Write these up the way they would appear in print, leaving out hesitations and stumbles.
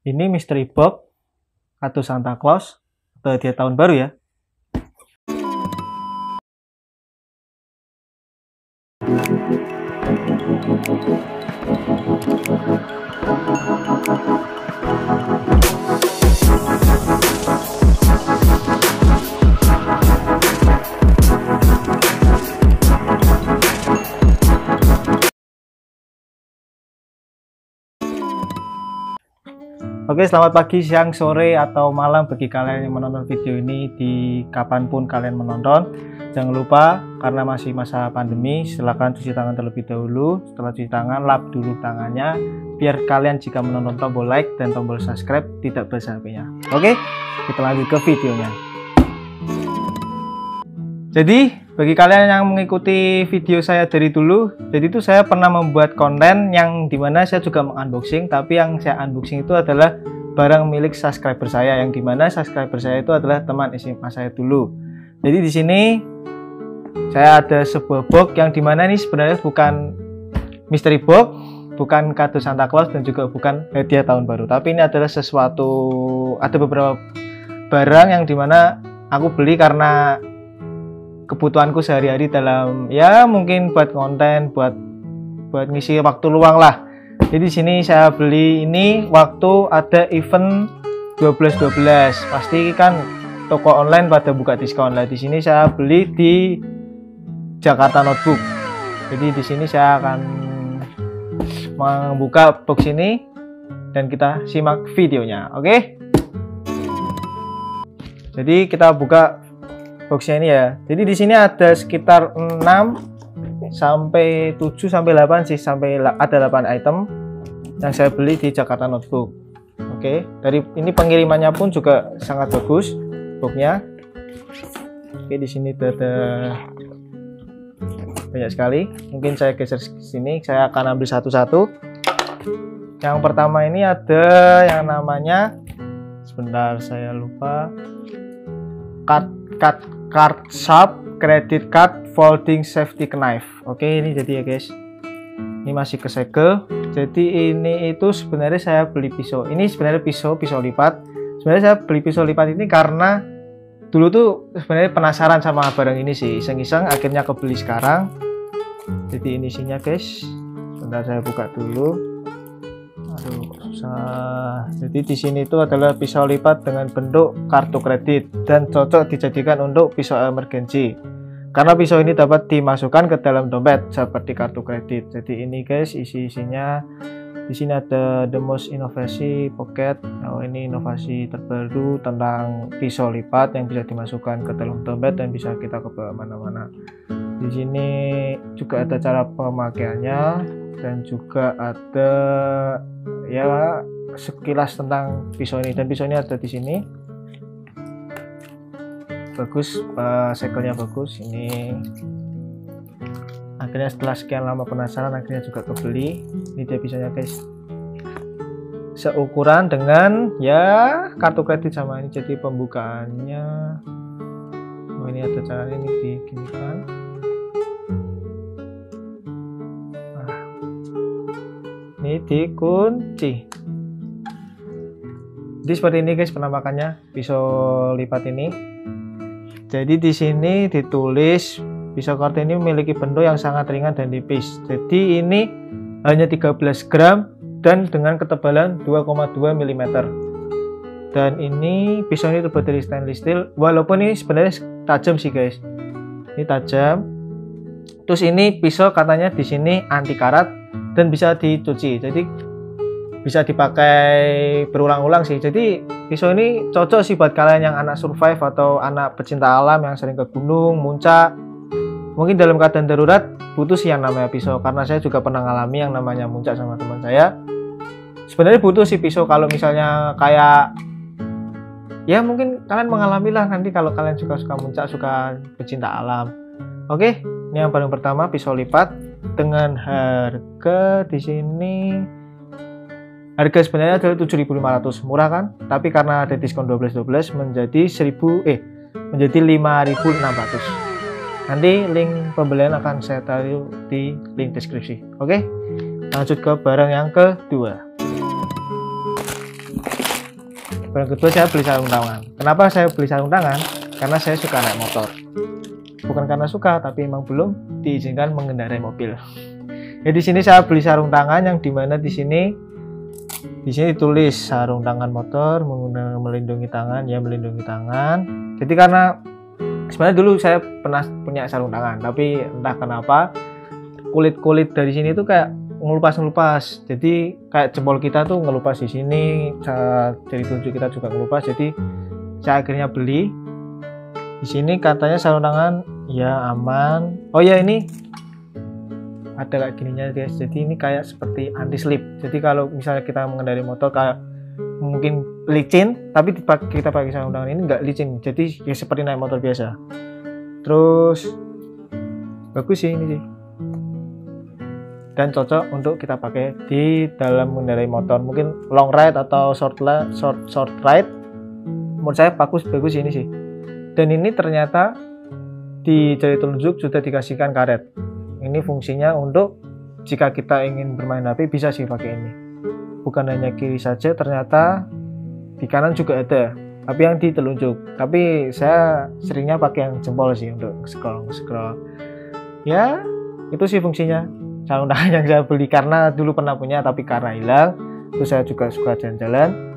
Ini Mystery Box atau Santa Claus atau hadiah tahun baru ya. Oke, selamat pagi, siang, sore, atau malam bagi kalian yang menonton video ini di kapanpun kalian menonton. Jangan lupa, karena masih masa pandemi, silakan cuci tangan terlebih dahulu. Setelah cuci tangan, lap dulu tangannya, biar kalian jika menonton tombol like dan tombol subscribe tidak bersahabatnya. Oke, kita lanjut ke videonya. Jadi, bagi kalian yang mengikuti video saya dari dulu, jadi itu saya pernah membuat konten yang dimana saya juga mengunboxing, tapi yang saya unboxing itu adalah barang milik subscriber saya, yang dimana subscriber saya itu adalah teman SMA saya dulu. Jadi di sini saya ada sebuah box yang dimana ini sebenarnya bukan mystery box, bukan kado Santa Claus, dan juga bukan hadiah tahun baru, tapi ini adalah sesuatu, ada beberapa barang yang dimana aku beli karena kebutuhanku sehari-hari dalam ya mungkin buat konten, buat ngisi waktu luang lah. Jadi di sini saya beli ini waktu ada event 12.12. Pasti kan toko online pada buka diskon lah. Di sini saya beli di Jakarta Notebook. Jadi di sini saya akan membuka box ini dan kita simak videonya. Oke? Jadi kita buka boxnya ini ya. Jadi di sini ada sekitar 6 sampai 7 sampai 8 sih, sampai ada 8 item yang saya beli di Jakarta Notebook. Oke, dari ini pengirimannya pun juga sangat bagus boxnya. Oke, di sini ada banyak sekali. Mungkin saya geser ke sini, saya akan ambil satu-satu. Yang pertama ini ada yang namanya, sebentar saya lupa, card sharp credit card folding safety knife. Oke, ini jadi ya guys, ini masih kesegel. Jadi ini itu sebenarnya saya beli pisau ini, sebenarnya pisau lipat. Sebenarnya saya beli pisau lipat ini karena dulu tuh sebenarnya penasaran sama barang ini sih, iseng-iseng akhirnya kebeli sekarang. Jadi ini isinya guys, sebentar saya buka dulu. Aduh, susah. Jadi di sini itu adalah pisau lipat dengan bentuk kartu kredit dan cocok dijadikan untuk pisau emergency. Karena pisau ini dapat dimasukkan ke dalam dompet seperti kartu kredit. Jadi ini guys isi-isinya. Di sini ada the most innovasi pocket. Oh, ini inovasi terbaru tentang pisau lipat yang bisa dimasukkan ke dalam dompet dan bisa kita bawa mana-mana. Di sini juga ada cara pemakaiannya dan juga ada ya sekilas tentang pisau ini, dan pisau ini ada di sini. Bagus, sekelnya bagus. Ini akhirnya setelah sekian lama penasaran akhirnya juga kebeli. Ini dia pisaunya guys, seukuran dengan ya kartu kredit sama ini. Jadi pembukaannya, oh ini ada caranya, ini diginikan. Ini dikunci. Jadi seperti ini guys penampakannya pisau lipat ini. Jadi di sini ditulis pisau kartu ini memiliki bentuk yang sangat ringan dan tipis. Jadi ini hanya 13 gram dan dengan ketebalan 2,2 mm. Dan ini pisau ini terbuat dari stainless steel. Walaupun ini sebenarnya tajam sih guys. Ini tajam. Terus ini pisau katanya di sini anti karat dan bisa dicuci. Jadi bisa dipakai berulang-ulang sih. Jadi pisau ini cocok sih buat kalian yang anak survive atau anak pecinta alam yang sering ke gunung, muncak. Mungkin dalam keadaan darurat butuh sih yang namanya pisau, karena saya juga pernah ngalami yang namanya muncak sama teman saya. Sebenarnya butuh sih pisau kalau misalnya kayak ya mungkin kalian mengalami lah nanti kalau kalian suka muncak, suka pecinta alam. Oke, ini yang paling pertama pisau lipat dengan harga di sini. Harga sebenarnya adalah 7.500, murah kan? Tapi karena ada diskon 12.12 menjadi 5.600. Nanti link pembelian akan saya taruh di link deskripsi. Oke, lanjut ke barang yang kedua. Barang kedua, saya beli sarung tangan. Kenapa saya beli sarung tangan? Karena saya suka naik motor. Bukan karena suka, tapi memang belum diizinkan mengendarai mobil. Ya, di sini saya beli sarung tangan yang dimana di sini ditulis sarung tangan motor melindungi tangan, ya melindungi tangan. Jadi karena sebenarnya dulu saya pernah punya sarung tangan, tapi entah kenapa kulit dari sini tuh kayak ngelupas. Jadi kayak jempol kita tuh ngelupas di sini, jari telunjuk kita juga ngelupas. Jadi saya akhirnya beli. Di sini katanya sarung tangan ya aman. Oh ya, ini ada kayak gininya guys. Jadi ini kayak seperti anti slip. Jadi kalau misalnya kita mengendarai motor kayak mungkin licin, tapi kita pakai sarung tangan ini nggak licin. Jadi ya seperti naik motor biasa. Terus bagus sih ini sih. Dan cocok untuk kita pakai di dalam mengendarai motor. Mungkin long ride atau short ride. Menurut saya bagus ini sih. Dan ini ternyata di jari telunjuk sudah dikasihkan karet. Ini fungsinya untuk jika kita ingin bermain HP bisa sih pakai ini. Bukan hanya kiri saja, ternyata di kanan juga ada. Tapi yang di telunjuk. Tapi saya seringnya pakai yang jempol sih untuk scroll. Ya, itu sih fungsinya. Sarung tangan yang saya beli karena dulu pernah punya tapi karena hilang. Terus saya juga suka jalan-jalan.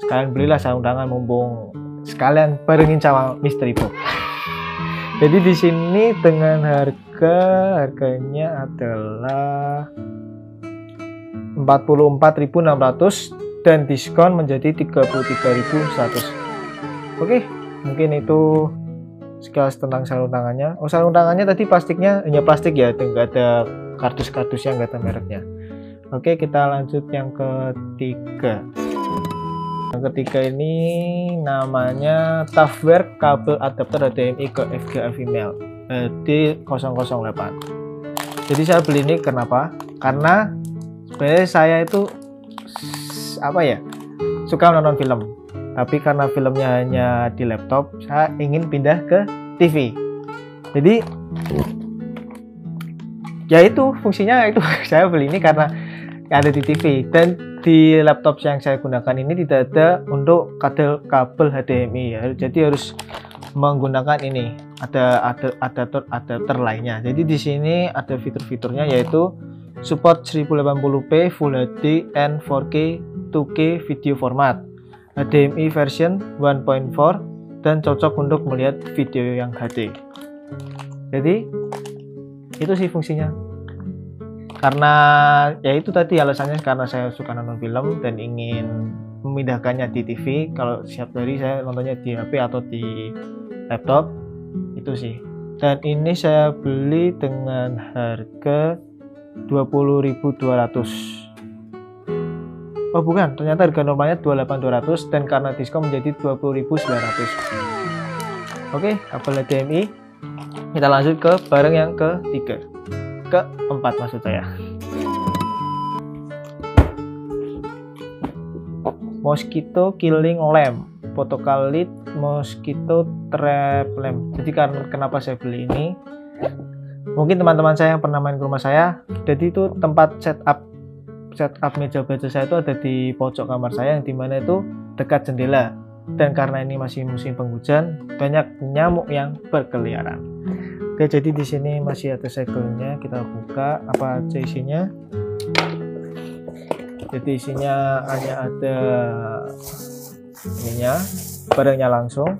Sekalian belilah sarung tangan mumpung sekalian barengin sama Mystery Box. Jadi di sini dengan harganya adalah 44.600 dan diskon menjadi 33.100. Oke, mungkin itu sekilas tentang sarung tangannya. Oh, sarung tangannya tadi plastiknya hanya plastik ya, nggak ada kardus-kardusnya, nggak ada mereknya. Oke, kita lanjut yang ketiga. Yang ketiga ini namanya Toughwear kabel adapter HDMI ke VGA female D008. Jadi saya beli ini kenapa? Karena sebenarnya saya itu suka nonton film. Tapi karena filmnya hanya di laptop, saya ingin pindah ke TV. Jadi ya itu fungsinya itu saya beli ini karena ada di TV. Dan di laptop yang saya gunakan ini tidak ada untuk kabel HDMI ya. Jadi harus menggunakan ini. Ada adapter lainnya. Jadi di sini ada fitur-fiturnya yaitu support 1080p Full HD and 4K 2K video format, HDMI version 1.4 dan cocok untuk melihat video yang HD. Jadi itu sih fungsinya. Karena ya itu tadi alasannya, karena saya suka nonton film dan ingin memindahkannya di TV. Kalau setiap hari saya nontonnya di HP atau di laptop, itu sih. Dan ini saya beli dengan harga 20.200. Oh bukan, ternyata harga normalnya 28.200 dan karena diskon menjadi 20.900. Oke, kabel HDMI. Kita lanjut ke barang yang ketiga. Keempat maksud saya. Mosquito killing lamp, Photocalid mosquito trap lamp. Jadi kenapa saya beli ini? Mungkin teman-teman saya yang pernah main ke rumah saya, jadi itu tempat setup meja baca saya itu ada di pojok kamar saya yang dimana itu dekat jendela. Dan karena ini masih musim penghujan, banyak nyamuk yang berkeliaran. Oke, jadi di sini masih ada segelnya. Kita buka apa aja isinya. Jadi isinya hanya ada ininya, barangnya langsung.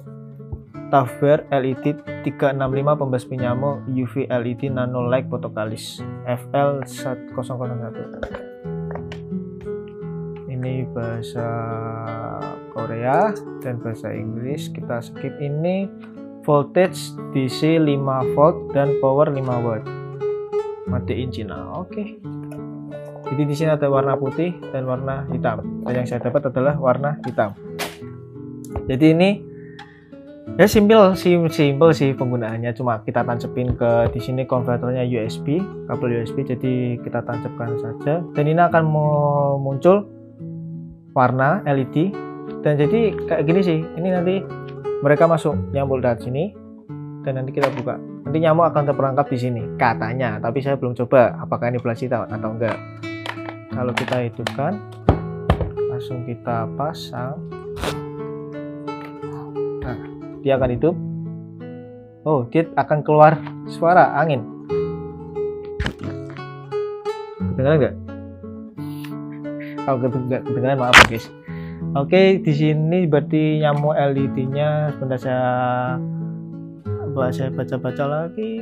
Toughwear LED 365 pembasmi nyamuk UV LED nano light Photocalis FL1001. Ini bahasa Korea dan bahasa Inggris. Kita skip ini. Voltage DC 5 volt dan power 5 watt. Made in China. Oke. Jadi di sini ada warna putih dan warna hitam. Dan yang saya dapat adalah warna hitam. Jadi ini ya simpel sih penggunaannya. Cuma kita tancapin ke di sini konverternya USB, kabel USB. Jadi kita tancapkan saja. Dan ini akan muncul warna LED. Dan jadi kayak gini sih. Ini nanti mereka masuk nyamuk dari sini dan nanti kita buka. Nanti nyamuk akan terperangkap di sini katanya, tapi saya belum coba apakah ini berhasil atau enggak. Kalau kita hidupkan, langsung kita pasang. dia akan hidup. Oh, dia akan keluar suara angin. Kedengaran nggak? Kalau nggak kedengaran maaf ya guys. Oke, di sini berarti nyamuk LED-nya. Sebentar saya baca-baca lagi.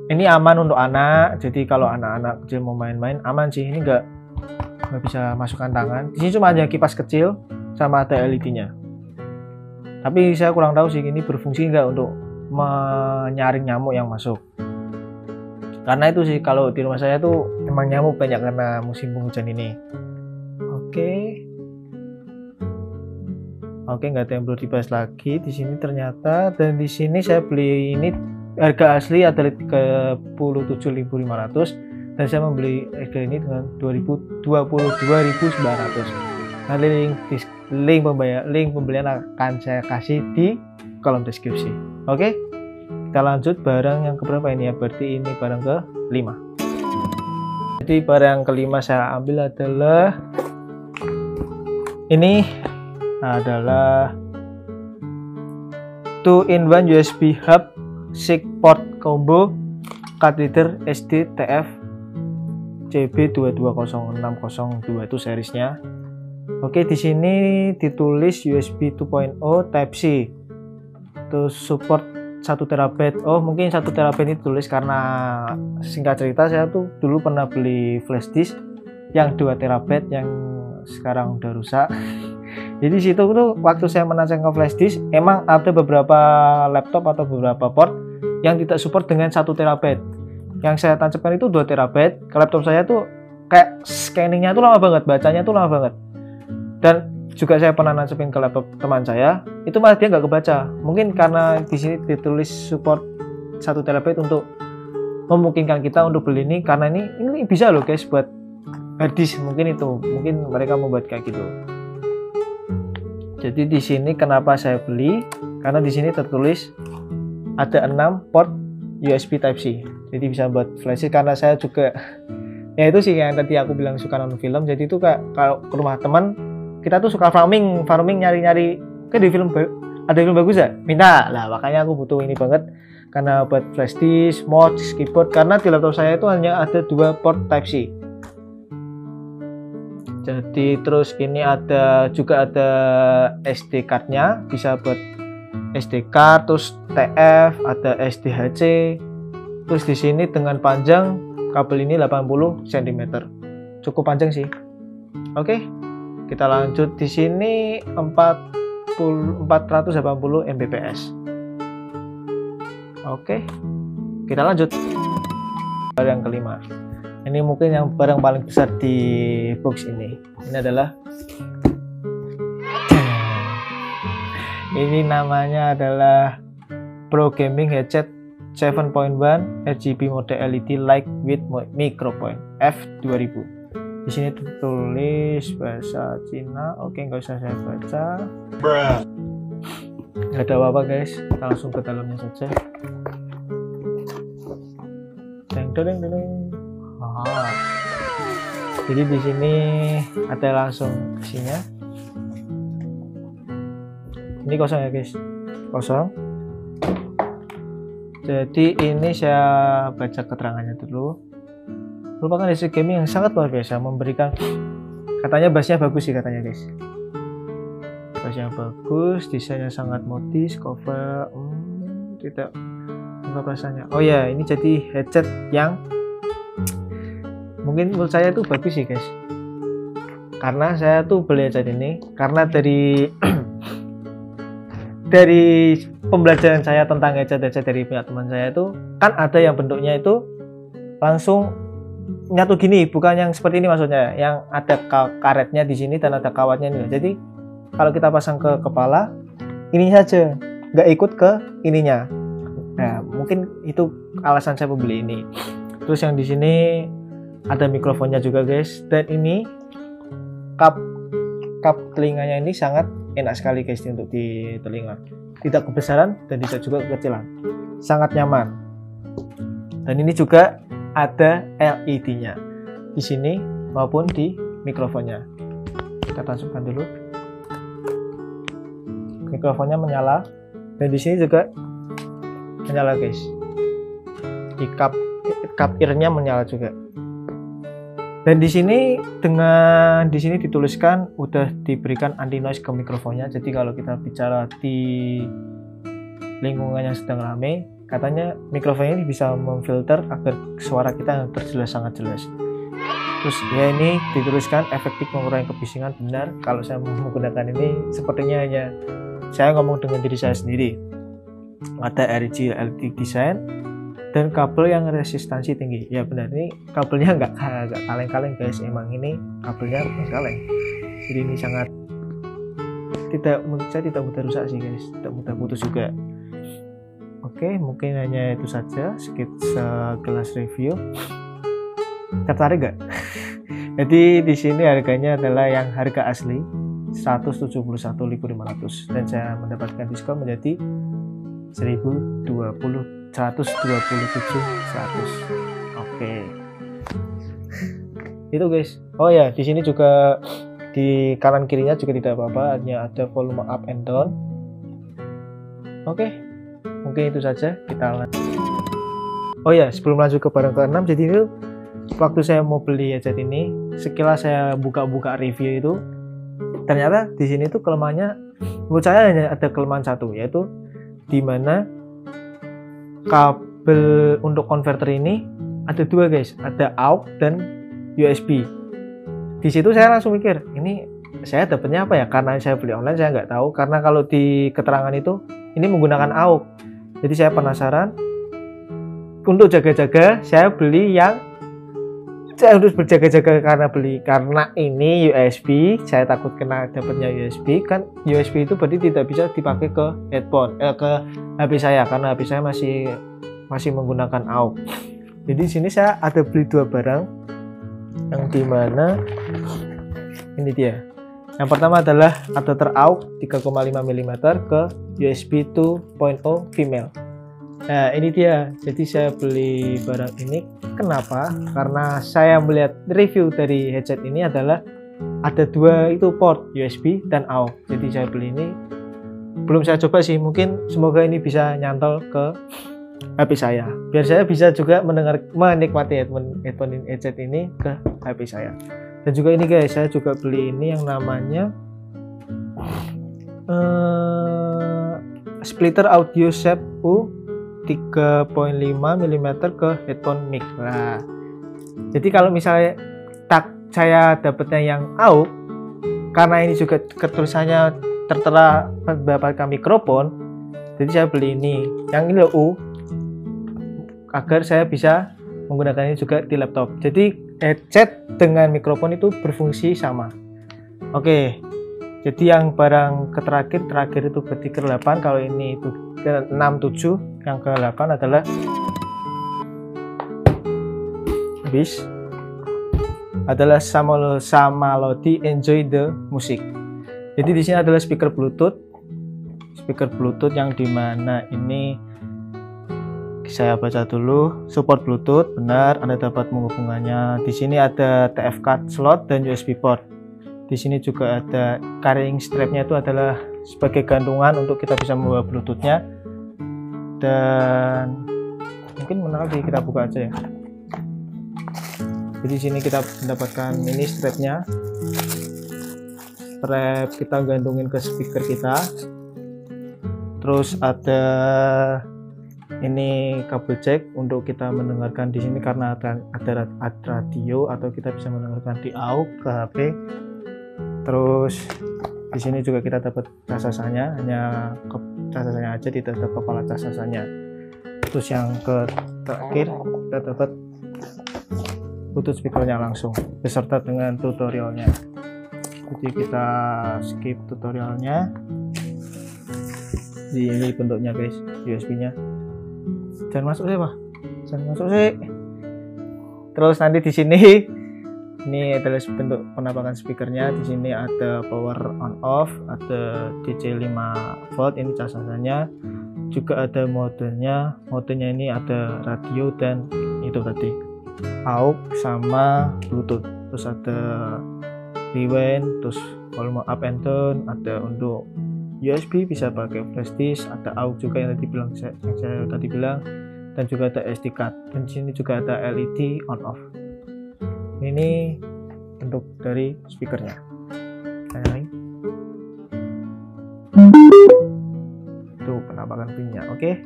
Ini aman untuk anak. Jadi kalau anak-anak kecil mau main-main aman sih. Ini nggak bisa masukkan tangan. Di sini cuma ada kipas kecil sama ada LED-nya. Tapi saya kurang tahu sih ini berfungsi nggak untuk menyaring nyamuk yang masuk. Karena itu sih kalau di rumah saya tuh emang nyamuk banyak karena musim penghujan ini. Oke, nggak ada yang perlu dibahas lagi di sini ternyata. Dan di sini saya beli ini harga asli adalah 37.500 dan saya membeli harga ini dengan 22.900. Nah, link pembelian akan saya kasih di kolom deskripsi. Oke, kita lanjut barang yang keberapa ini ya? Berarti ini barang ke-5. Jadi barang kelima saya ambil adalah ini adalah 2-in-1 USB hub 6 port combo card reader SD TF CB220602 itu seriesnya. Oke, di sini ditulis USB 2.0 Type C. Terus support 1 TB. Oh, mungkin 1 TB ini tulis karena singkat cerita saya tuh dulu pernah beli flash disk yang 2 TB yang sekarang udah rusak. Jadi situ tuh waktu saya menancap ke flash disk emang ada beberapa laptop atau beberapa port yang tidak support dengan 1 TB. Yang saya tancapkan itu 2 TB. Ke laptop saya tuh kayak scanningnya tuh lama banget, bacanya tuh lama banget. Dan juga saya pernah nancapin ke laptop teman saya, itu malah dia nggak kebaca. Mungkin karena di sini ditulis support 1 TB untuk memungkinkan kita untuk beli ini, karena ini bisa loh guys buat harddisk, mungkin mereka membuat kayak gitu. Jadi di sini kenapa saya beli? Karena di sini tertulis ada 6 port USB Type C. Jadi bisa buat flash. Karena saya juga ya itu sih yang tadi aku bilang suka nonton film. Jadi itu kalau ke rumah teman kita tuh suka farming nyari-nyari ke di film ada film bagus ya? Minta lah, makanya aku butuh ini banget karena buat flash disk, mouse, keyboard. Karena di laptop saya itu hanya ada 2 port Type C. Jadi terus ini juga ada SD cardnya, bisa buat SD card, terus TF, ada SDHC. Terus di sini dengan panjang kabel ini 80 cm, cukup panjang sih. Oke, kita lanjut. Di sini 480 Mbps. Oke, kita lanjut barang kelima. Ini mungkin yang barang paling besar di box ini. Ini adalah ini namanya adalah Pro Gaming Headset 7.1 RGB mode LED light with microphone F2000. Di sini tertulis bahasa Cina. Oke, nggak usah saya baca. Nggak ada apa-apa guys. Kita langsung ke dalamnya saja. Deng. Jadi di sini ada langsung isinya. Ini kosong ya guys, kosong. Jadi ini saya baca keterangannya dulu. Merupakan headset gaming yang sangat luar biasa, memberikan, katanya bassnya bagus sih katanya guys. Bassnya bagus, desainnya sangat modis, cover tidak enggak rasanya. Oh ya, ini jadi headset yang mungkin menurut saya itu bagus sih guys, karena saya tuh beli headset ini karena dari pembelajaran saya tentang headset dari pihak teman saya itu kan ada yang bentuknya itu langsung nyatu gini, bukan yang seperti ini maksudnya, yang ada karetnya di sini dan ada kawatnya ini. Jadi kalau kita pasang ke kepala ini saja, nggak ikut ke ininya. Nah, mungkin itu alasan saya membeli ini. Terus yang di sini ada mikrofonnya juga guys, dan ini kap telinganya ini sangat enak sekali guys untuk di telinga, tidak kebesaran dan tidak juga kekecilan, sangat nyaman. Dan ini juga ada LED-nya di sini maupun di mikrofonnya. Kita tancapkan dulu. mikrofonnya menyala, dan di sini juga menyala guys. Di cup ear-nya menyala juga. Dan di sini dituliskan udah diberikan anti noise ke mikrofonnya. Jadi kalau kita bicara di lingkungan yang sedang ramai, katanya mikrofon ini bisa memfilter agar suara kita terjelas sangat jelas. Terus ya ini dituliskan efektif mengurangi kebisingan. Benar, kalau saya menggunakan ini sepertinya hanya saya ngomong dengan diri saya sendiri. Ada RG LED design dan kabel yang resistansi tinggi. Ya benar, ini kabelnya nggak kaleng-kaleng guys. Emang ini kabelnya kaleng. Jadi ini sangat menurut saya tidak mudah rusak sih guys, tidak mudah putus juga. Oke, mungkin hanya itu saja sekilas review. Tertarik nggak? Jadi di sini harganya adalah yang harga asli 171.500 dan saya mendapatkan diskon menjadi 127.100. Oke. Itu guys. Oh ya, di sini juga di kanan kirinya juga tidak apa-apa, hanya ada volume up and down. Oke. Mungkin itu saja, kita lanjut. Oh ya, sebelum lanjut ke barang ke-6, jadi itu waktu saya mau beli headset ini, sekilas saya buka-buka review itu, ternyata di sini tuh kelemahannya, menurut saya hanya ada kelemahan satu, yaitu di mana kabel untuk konverter ini ada dua guys, ada AUX dan USB. Di situ saya langsung mikir, ini saya dapatnya apa ya? Karena saya beli online saya nggak tahu, karena kalau di keterangan itu ini menggunakan AUX. Jadi saya penasaran. Untuk jaga-jaga saya beli yang saya harus berjaga-jaga karena ini USB, saya takut kena dapatnya USB. Kan USB itu berarti tidak bisa dipakai ke headphone ke HP saya, karena HP saya masih menggunakan AUX. Jadi di sini saya ada beli dua barang yang dimana ini dia. Yang pertama adalah adapter AUX 3,5 mm ke USB 2.0 female. Nah ini dia, jadi saya beli barang ini. Kenapa? Karena saya melihat review dari headset ini adalah ada dua itu port USB dan AUX. Jadi saya beli ini, belum saya coba sih, mungkin semoga ini bisa nyantol ke HP saya, biar saya bisa juga menikmati headphone headset ini ke HP saya. Dan juga ini guys, saya juga beli ini yang namanya splitter audio shape U 3.5 mm ke headphone mic. Nah, jadi kalau misalnya saya dapatnya yang AUX, karena ini juga ketulisannya tertera mendapatkan mikrofon, jadi saya beli ini yang ini loh U, agar saya bisa menggunakan ini juga di laptop. Jadi headset dengan mikrofon itu berfungsi sama. Oke, jadi yang barang terakhir itu berarti ke-8, kalau ini itu ke-6, 7, yang ke-8 adalah Samalodi Enjoy the Music. Jadi di sini adalah speaker Bluetooth yang dimana ini saya baca dulu, support Bluetooth, benar, Anda dapat menghubungkannya. Di sini ada TF card slot dan USB port. Di sini juga ada carrying strapnya, itu adalah sebagai gantungan untuk kita bisa membawa Bluetoothnya. Dan mungkin menarik, kita buka aja ya. Jadi di sini kita mendapatkan ini strapnya. Strap kita gantungin ke speaker kita. Terus ada ini kabel jack untuk kita mendengarkan di sini, karena ada radio atau kita bisa mendengarkan di AUX ke HP. Terus di sini juga kita dapat casasannya, hanya casasannya aja, tidak ada kepala casasannya. Terus yang terakhir kita dapat Bluetooth speakernya langsung beserta dengan tutorialnya. Jadi kita skip tutorialnya. Ini bentuknya guys, USB-nya. Jangan masuk sih Pak, jangan masuk sih. Terus nanti di sini ini adalah bentuk penampakan speakernya. Di sini ada power on off, ada DC 5 volt, ini casasannya. Juga ada modenya. Modenya ini ada radio dan itu tadi AUX sama Bluetooth. Terus ada rewind, terus volume up and down, ada untuk USB, bisa pakai flash disk, ada AUX juga yang saya tadi bilang, dan juga ada SD card. Dan di sini juga ada LED on off. Ini bentuk dari speakernya. Itu penampakan pinnya. Oke,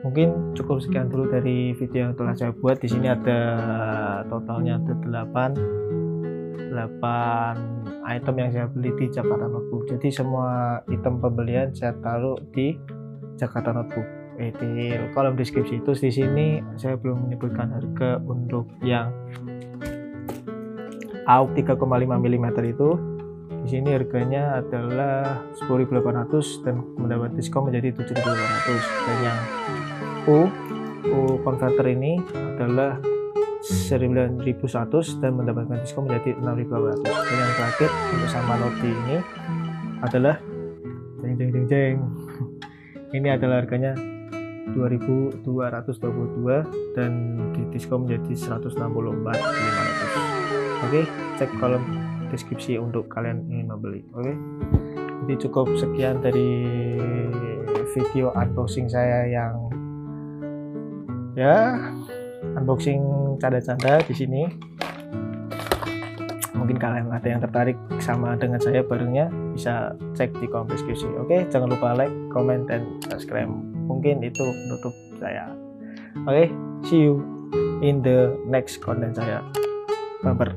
mungkin cukup sekian dulu dari video yang telah saya buat. Di sini ada totalnya ada 8 item yang saya beli di Jakarta Notebook. Jadi semua item pembelian saya taruh di Jakarta Notebook. Di kolom deskripsi itu. Di sini saya belum menyebutkan harga untuk yang AUX 3,5 mm itu. Di sini harganya adalah 10.800 dan mendapat diskon menjadi 7.800. Dan yang U converter ini adalah 9.100 dan mendapatkan diskon menjadi 6.800. Dan yang terakhir untuk sama Noti ini adalah jeng. Ini adalah harganya 2.222 dan didiskon menjadi 164.500. Oke, cek kolom deskripsi untuk kalian ingin membeli. Oke, jadi cukup sekian dari video unboxing saya yang unboxing canda-canda di sini. Mungkin kalian ada yang tertarik sama dengan saya barengnya, bisa cek di kolom deskripsi. Oke, jangan lupa like, comment, dan subscribe. Mungkin itu penutup saya. Oke, see you in the next content saya. Bye.